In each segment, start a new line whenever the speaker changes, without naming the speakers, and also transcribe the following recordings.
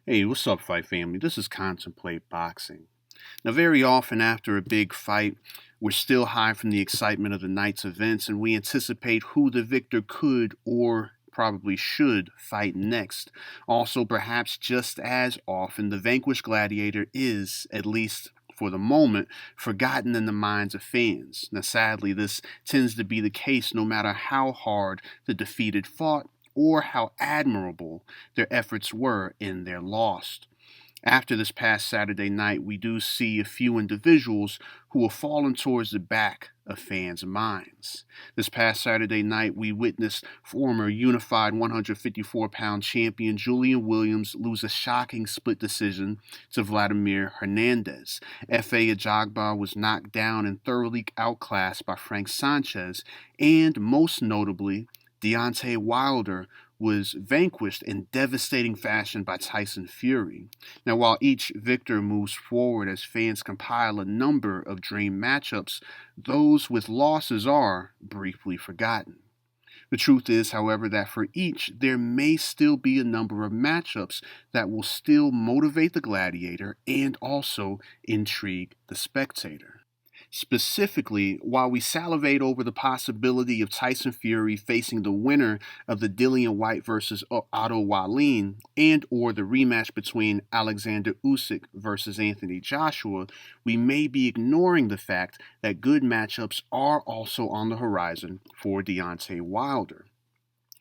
Hey, what's up, Fight Family? This is Contemplate Boxing. Now, very often after a big fight, we're still high from the excitement of the night's events and we anticipate who the victor could or probably should fight next. Also, perhaps just as often, the vanquished gladiator is, at least for the moment, forgotten in the minds of fans. Now, sadly, this tends to be the case no matter how hard the defeated fought or how admirable their efforts were in their loss. After this past Saturday night, we do see a few individuals who have fallen towards the back of fans' minds. This past Saturday night, we witnessed former unified 154-pound champion Julian Williams lose a shocking split decision to Vladimir Hernandez. F.A. Ajagba was knocked down and thoroughly outclassed by Frank Sanchez, and most notably, Deontay Wilder was vanquished in devastating fashion by Tyson Fury. Now, while each victor moves forward as fans compile a number of dream matchups, those with losses are briefly forgotten. The truth is, however, that for each, there may still be a number of matchups that will still motivate the gladiator and also intrigue the spectator. Specifically, while we salivate over the possibility of Tyson Fury facing the winner of the Dillian Whyte versus Otto Wallin and or the rematch between Alexander Usyk versus Anthony Joshua, we may be ignoring the fact that good matchups are also on the horizon for Deontay Wilder.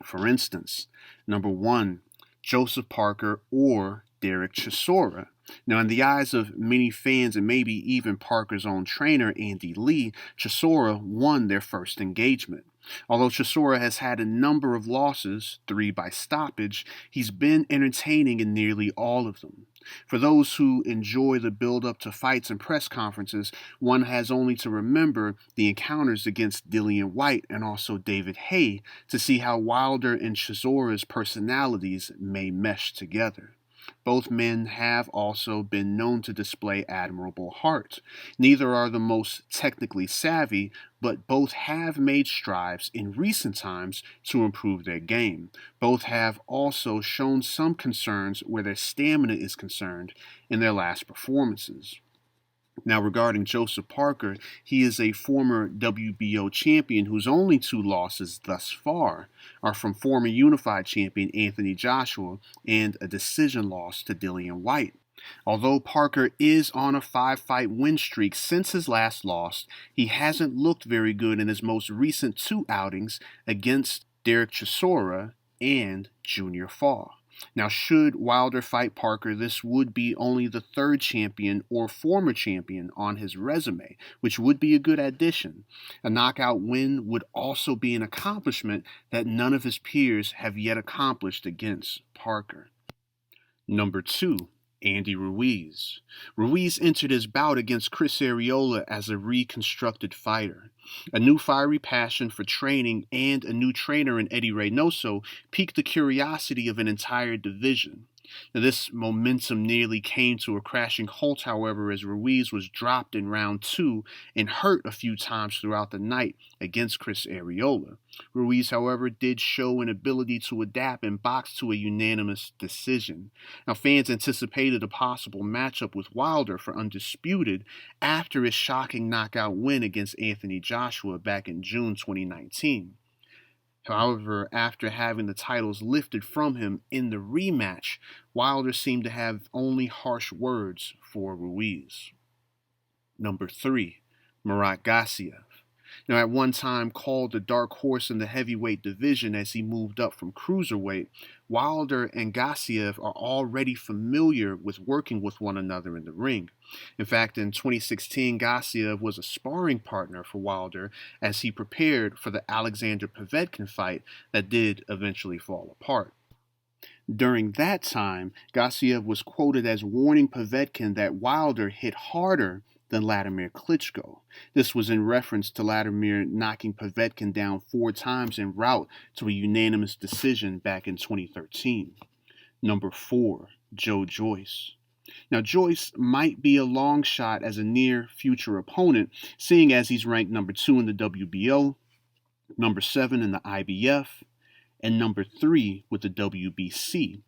For instance, number 1, Joseph Parker or Dereck Chisora. Now, in the eyes of many fans and maybe even Parker's own trainer, Andy Lee, Chisora won their first engagement. Although Chisora has had a number of losses, 3 by stoppage, he's been entertaining in nearly all of them. For those who enjoy the build-up to fights and press conferences, one has only to remember the encounters against Dillian Whyte and also David Haye to see how Wilder and Chisora's personalities may mesh together. Both men have also been known to display admirable heart. Neither are the most technically savvy, but both have made strides in recent times to improve their game. Both have also shown some concerns where their stamina is concerned in their last performances. Now, regarding Joseph Parker, he is a former WBO champion whose only 2 losses thus far are from former unified champion Anthony Joshua and a decision loss to Dillian Whyte. Although Parker is on a 5-fight win streak since his last loss, he hasn't looked very good in his most recent 2 outings against Dereck Chisora and Junior Fall. Now, should Wilder fight Parker, this would be only the 3rd champion or former champion on his resume, which would be a good addition. A knockout win would also be an accomplishment that none of his peers have yet accomplished against Parker. Number 2. Andy Ruiz. Ruiz entered his bout against Chris Arreola as a reconstructed fighter. A new fiery passion for training and a new trainer in Eddie Reynoso piqued the curiosity of an entire division. Now, this momentum nearly came to a crashing halt, however, as Ruiz was dropped in round 2 and hurt a few times throughout the night against Chris Arreola. Ruiz, however, did show an ability to adapt and box to a unanimous decision. Now, fans anticipated a possible matchup with Wilder for Undisputed after his shocking knockout win against Anthony Joshua back in June 2019. However, after having the titles lifted from him in the rematch, Wilder seemed to have only harsh words for Ruiz. Number 3, Mariah Garcia. Now, at one time called the dark horse in the heavyweight division as he moved up from cruiserweight, Wilder and Gassiev are already familiar with working with one another in the ring. In fact, in 2016, Gassiev was a sparring partner for Wilder as he prepared for the Alexander Povetkin fight that did eventually fall apart. During that time, Gassiev was quoted as warning Povetkin that Wilder hit harder than Vladimir Klitschko. This was in reference to Vladimir knocking Povetkin down 4 times en route to a unanimous decision back in 2013. Number 4, Joyce. Now, Joyce might be a long shot as a near future opponent, seeing as he's ranked number 2 in the WBO, number 7 in the IBF, and number 3 with the WBC.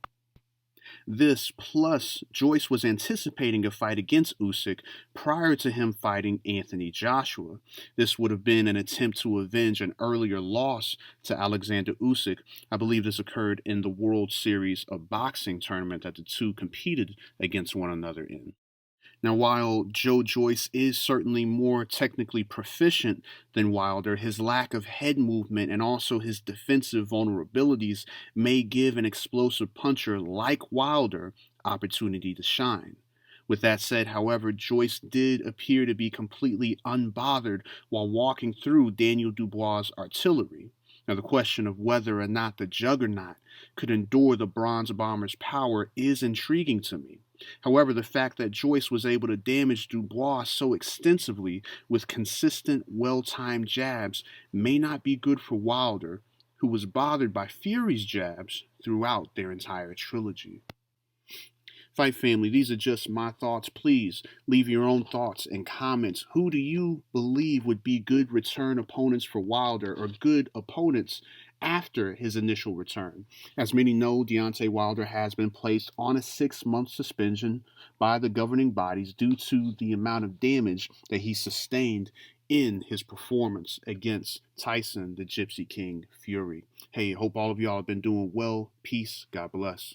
This, plus Joyce was anticipating a fight against Usyk prior to him fighting Anthony Joshua. This would have been an attempt to avenge an earlier loss to Alexander Usyk. I believe this occurred in the World Series of Boxing tournament that the two competed against one another in. Now, while Joe Joyce is certainly more technically proficient than Wilder, his lack of head movement and also his defensive vulnerabilities may give an explosive puncher like Wilder opportunity to shine. With that said, however, Joyce did appear to be completely unbothered while walking through Daniel Dubois' artillery. Now, the question of whether or not the Juggernaut could endure the Bronze Bomber's power is intriguing to me. However, the fact that Joyce was able to damage Dubois so extensively with consistent, well-timed jabs may not be good for Wilder, who was bothered by Fury's jabs throughout their entire trilogy. Fight family, these are just my thoughts. Please leave your own thoughts and comments. Who do you believe would be good return opponents for Wilder, or good opponents after his initial return? As many know, Deontay Wilder has been placed on a 6-month suspension by the governing bodies due to the amount of damage that he sustained in his performance against Tyson, the Gypsy King Fury. Hey, hope all of y'all have been doing well. Peace. God bless.